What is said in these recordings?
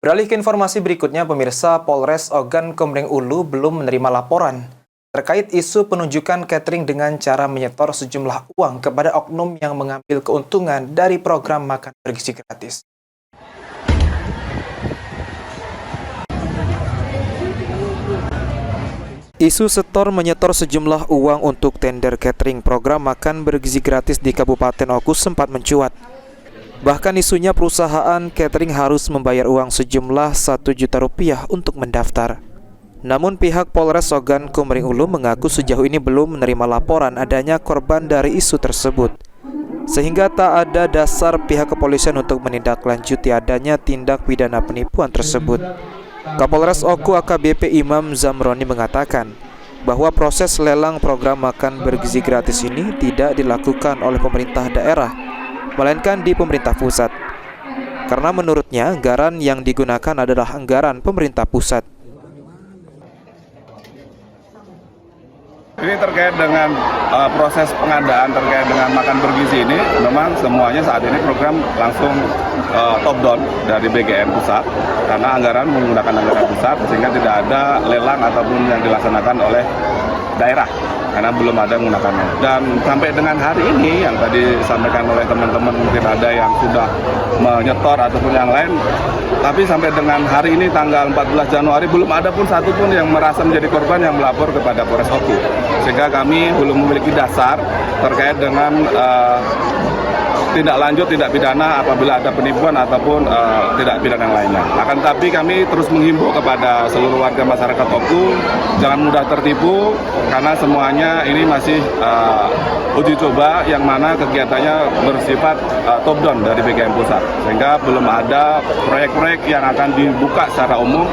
Beralih ke informasi berikutnya, pemirsa, Polres Ogan Komering Ulu belum menerima laporan terkait isu penunjukan catering dengan cara menyetor sejumlah uang kepada oknum yang mengambil keuntungan dari program makan bergizi gratis. Isu setor menyetor sejumlah uang untuk tender catering program makan bergizi gratis di Kabupaten Oku sempat mencuat. Bahkan isunya perusahaan catering harus membayar uang sejumlah Rp1 juta untuk mendaftar. Namun pihak Polres Ogan Komering Ulu mengaku sejauh ini belum menerima laporan adanya korban dari isu tersebut, sehingga tak ada dasar pihak kepolisian untuk menindaklanjuti adanya tindak pidana penipuan tersebut. Kapolres Oku AKBP Imam Zamroni mengatakan bahwa proses lelang program makan bergizi gratis ini tidak dilakukan oleh pemerintah daerah, melainkan di pemerintah pusat. Karena menurutnya anggaran yang digunakan adalah anggaran pemerintah pusat. Ini terkait dengan proses pengadaan terkait dengan makan bergizi ini, memang semuanya saat ini program langsung top down dari BGM pusat, karena anggaran menggunakan anggaran pusat sehingga tidak ada lelang ataupun yang dilaksanakan oleh daerah, karena belum ada menggunakannya. Dan sampai dengan hari ini yang tadi disampaikan oleh teman-teman, mungkin ada yang sudah menyetor ataupun yang lain, tapi sampai dengan hari ini tanggal 14 Januari belum ada pun satu pun yang merasa menjadi korban yang melapor kepada Polres Oku, sehingga kami belum memiliki dasar terkait dengan tindak lanjut tindak pidana apabila ada penipuan ataupun tindak pidana yang lainnya. Akan tetapi kami terus menghimbau kepada seluruh warga masyarakat Oku jangan mudah tertipu, karena semuanya ini masih uji coba yang mana kegiatannya bersifat top down dari BGM pusat, sehingga belum ada proyek-proyek yang akan dibuka secara umum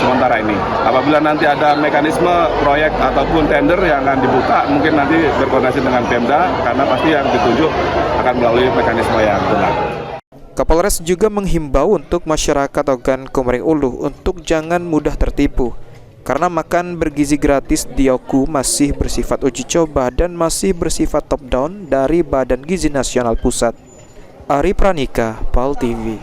sementara ini. Apabila nanti ada mekanisme proyek ataupun tender yang akan dibuka, mungkin nanti berkoordinasi dengan Pemda, karena pasti yang ditunjuk akan melalui mekanisme yang benar. Kapolres juga menghimbau untuk masyarakat Ogan Komering Ulu untuk jangan mudah tertipu, karena makan bergizi gratis di Oku masih bersifat uji coba dan masih bersifat top down dari Badan Gizi Nasional Pusat. Ari Pranika, PAL TV.